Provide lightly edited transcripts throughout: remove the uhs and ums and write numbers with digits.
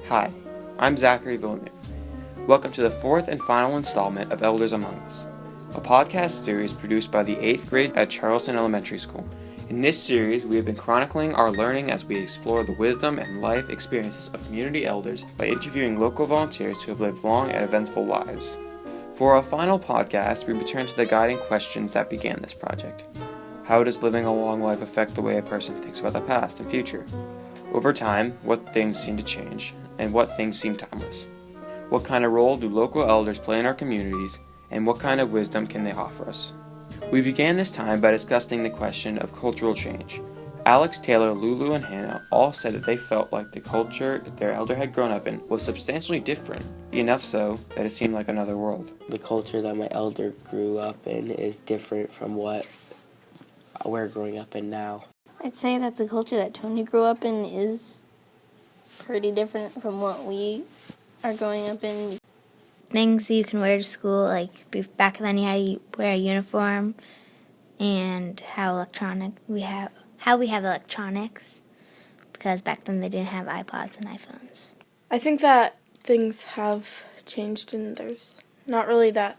Hi, I'm Zachary Villeneuve. Welcome to the fourth and final installment of Elders Among Us, a podcast series produced by the 8th grade at Charleston Elementary School. In this series, we have been chronicling our learning as we explore the wisdom and life experiences of community elders by interviewing local volunteers who have lived long and eventful lives. For our final podcast, we return to the guiding questions that began this project. How does living a long life affect the way a person thinks about the past and future? Over time, what things seem to change, and what things seem timeless? What kind of role do local elders play in our communities, and what kind of wisdom can they offer us? We began this time by discussing the question of cultural change. Alex, Taylor, Lulu, and Hannah all said that they felt like the culture that their elder had grown up in was substantially different, enough so that it seemed like another world. The culture that my elder grew up in is different from what we're growing up in now. I'd say that the culture that Tony grew up in is pretty different from what we are growing up in. Things you can wear to school, like back then you had to wear a uniform, and how we have electronics, because back then they didn't have iPods and iPhones. I think that things have changed and there's not really that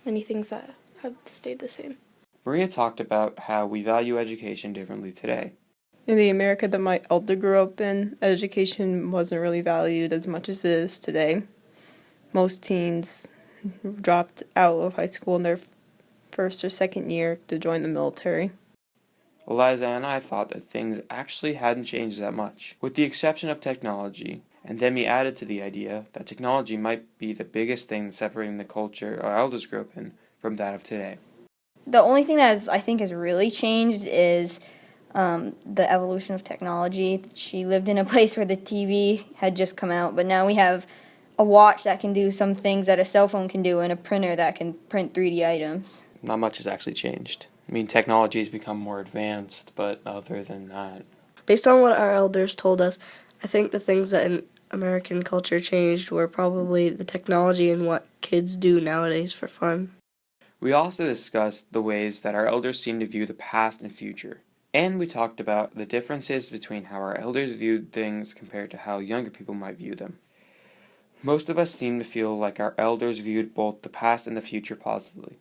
many things that have stayed the same. Maria talked about how we value education differently today. In the America that my elder grew up in, education wasn't really valued as much as it is today. Most teens dropped out of high school in their first or second year to join the military. Eliza and I thought that things actually hadn't changed that much, with the exception of technology, and Demi added to the idea that technology might be the biggest thing separating the culture our elders grew up in from that of today. The only thing that I think has really changed is the evolution of technology. She lived in a place where the TV had just come out, but now we have a watch that can do some things that a cell phone can do and a printer that can print 3D items. Not much has actually changed. I mean, technology has become more advanced, but other than that... Based on what our elders told us, I think the things that in American culture changed were probably the technology and what kids do nowadays for fun. We also discussed the ways that our elders seem to view the past and future. And we talked about the differences between how our elders viewed things compared to how younger people might view them. Most of us seem to feel like our elders viewed both the past and the future positively.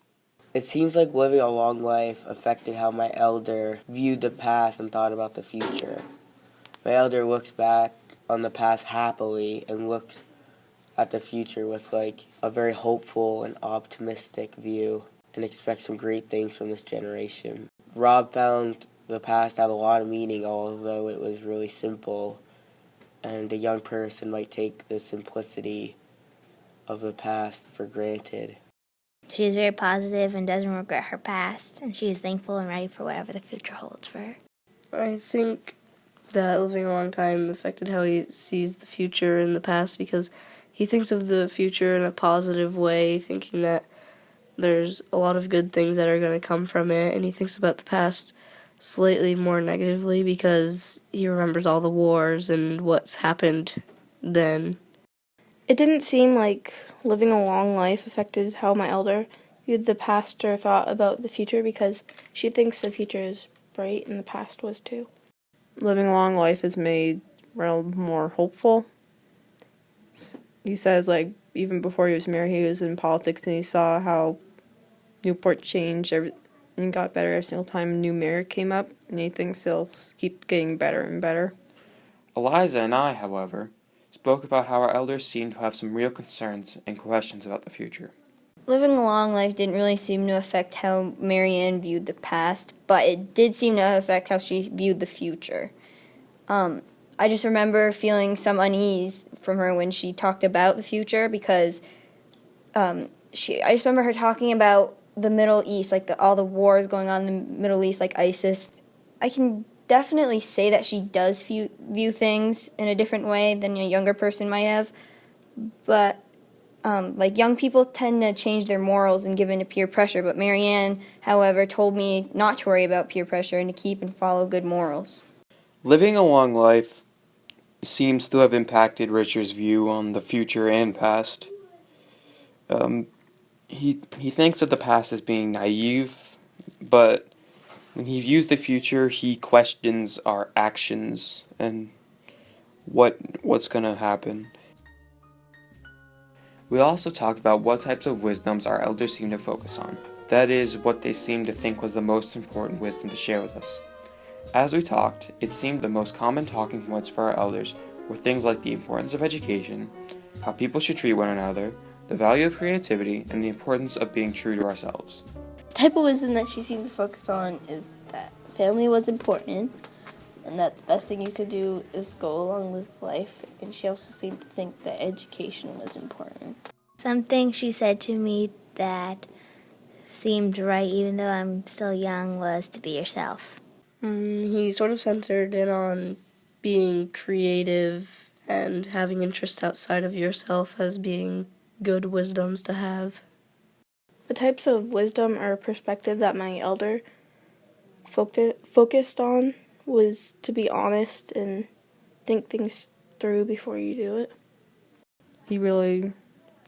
It seems like living a long life affected how my elder viewed the past and thought about the future. My elder looks back on the past happily and looks at the future with a very hopeful and optimistic view and expects some great things from this generation. Rob found the past have a lot of meaning, although it was really simple, and a young person might take the simplicity of the past for granted. She is very positive and doesn't regret her past, and she is thankful and ready for whatever the future holds for her. I think that living a long time affected how he sees the future and the past, because he thinks of the future in a positive way, thinking that there's a lot of good things that are going to come from it, and he thinks about the past slightly more negatively because he remembers all the wars and what's happened then. It didn't seem like living a long life affected how my elder viewed the past or thought about the future, because she thinks the future is bright and the past was too. Living a long life has made Reynold more hopeful. He says, even before he was married, he was in politics and he saw how Newport changed and got better every single time a new mayor came up, and he thinks they'll keep getting better and better. Eliza and I, however, spoke about how our elders seemed to have some real concerns and questions about the future. Living a long life didn't really seem to affect how Marianne viewed the past, but it did seem to affect how she viewed the future. I just remember feeling some unease from her when she talked about the future, because I just remember her talking about the Middle East, all the wars going on in the Middle East, like ISIS. I can definitely say that she does view things in a different way than a younger person might have, but young people tend to change their morals and give in to peer pressure, but Marianne, however, told me not to worry about peer pressure and to keep and follow good morals. Living a long life seems to have impacted Richard's view on the future and past. He thinks of the past as being naive, but When he views the future, he questions our actions and what's going to happen. We also talked about what types of wisdoms our elders seem to focus on. That is, what they seem to think was the most important wisdom to share with us. As we talked, it seemed the most common talking points for our elders were things like the importance of education, how people should treat one another, the value of creativity, and the importance of being true to ourselves. The type of wisdom that she seemed to focus on is that family was important and that the best thing you could do is go along with life. And she also seemed to think that education was important. Something she said to me that seemed right, even though I'm still young, was to be yourself. He sort of centered in on being creative and having interests outside of yourself as being good wisdoms to have. The types of wisdom or perspective that my elder focused on was to be honest and think things through before you do it. He really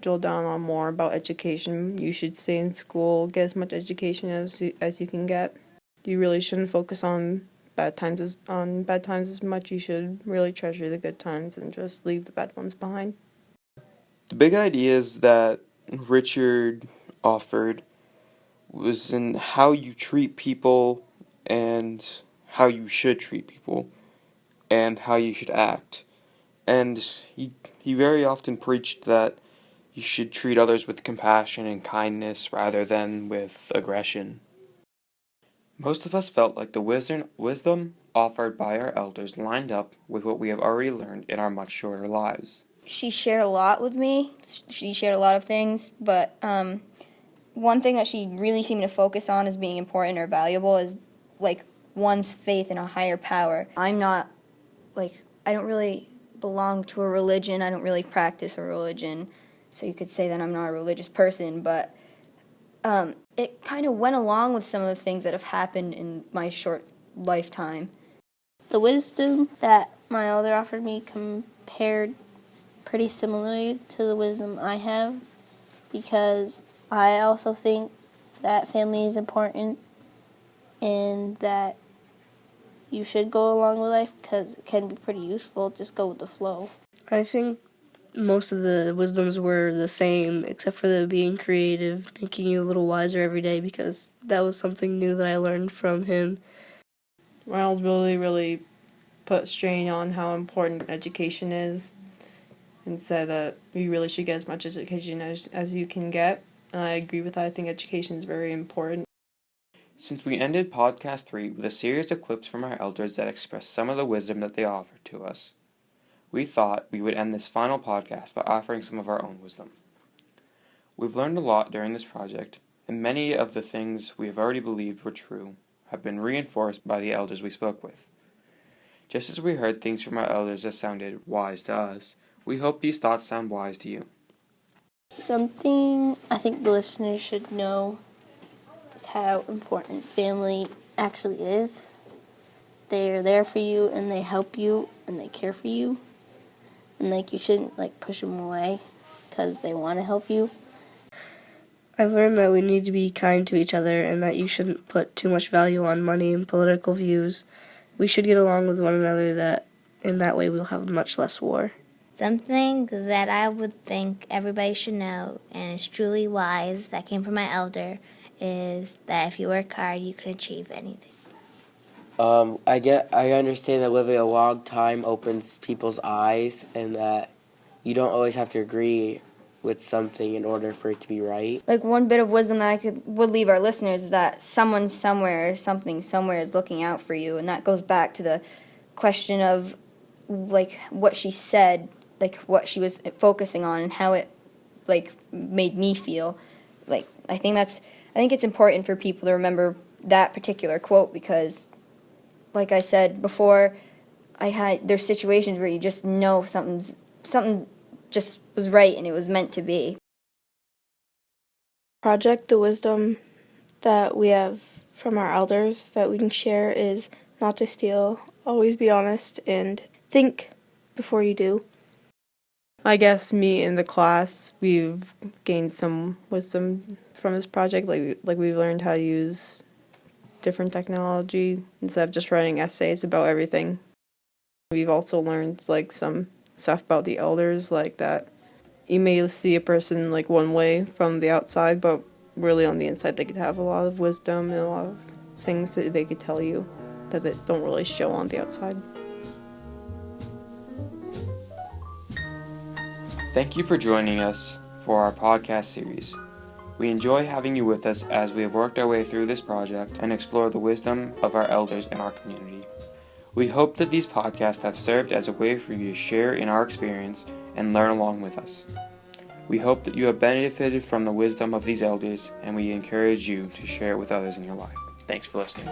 drilled down on more about education. You should stay in school, get as much education as you can get. You really shouldn't focus on bad times as much. You should really treasure the good times and just leave the bad ones behind. The big ideas that Richard offered was in how you treat people and how you should treat people and how you should act. And he very often preached that you should treat others with compassion and kindness rather than with aggression. Most of us felt like the wisdom offered by our elders lined up with what we have already learned in our much shorter lives. She shared a lot with me. She shared a lot of things, but one thing that she really seemed to focus on as being important or valuable is like one's faith in a higher power. I'm not I don't really belong to a religion. I don't really practice a religion, so you could say that I'm not a religious person, but it kind of went along with some of the things that have happened in my short lifetime. The wisdom that my elder offered me compared pretty similarly to the wisdom I have, because I also think that family is important and that you should go along with life because it can be pretty useful. Just go with the flow. I think most of the wisdoms were the same, except for the being creative, making you a little wiser every day, because that was something new that I learned from him. Ronald really put strain on how important education is and said that you really should get as much education as you can get. And I agree with that. I think education is very important. Since we ended podcast 3 with a series of clips from our elders that express some of the wisdom that they offered to us, we thought we would end this final podcast by offering some of our own wisdom. We've learned a lot during this project, and many of the things we have already believed were true have been reinforced by the elders we spoke with. Just as we heard things from our elders that sounded wise to us, we hope these thoughts sound wise to you. Something I think the listeners should know is how important family actually is. They are there for you and they help you and they care for you. And you shouldn't push them away because they want to help you. I've learned that we need to be kind to each other and that you shouldn't put too much value on money and political views. We should get along with one another, that in that way we'll have much less war. Something that I would think everybody should know, and is truly wise, that came from my elder, is that if you work hard, you can achieve anything. I understand that living a long time opens people's eyes and that you don't always have to agree with something in order for it to be right. One bit of wisdom that would leave our listeners is that someone somewhere or something somewhere is looking out for you, and that goes back to the question of what she said, what she was focusing on and how it made me feel. I think it's important for people to remember that particular quote because, like I said before, there's situations where you just know something just was right and it was meant to be. Project, the wisdom that we have from our elders that we can share is not to steal, always be honest, and think before you do. I guess me and the class, we've gained some wisdom from this project. We've learned how to use different technology instead of just writing essays about everything. We've also learned like some stuff about the elders, like that you may see a person like one way from the outside, but really on the inside they could have a lot of wisdom and a lot of things that they could tell you that they don't really show on the outside. Thank you for joining us for our podcast series. We enjoy having you with us as we have worked our way through this project and explore the wisdom of our elders in our community. We hope that these podcasts have served as a way for you to share in our experience and learn along with us. We hope that you have benefited from the wisdom of these elders, and we encourage you to share it with others in your life. Thanks for listening.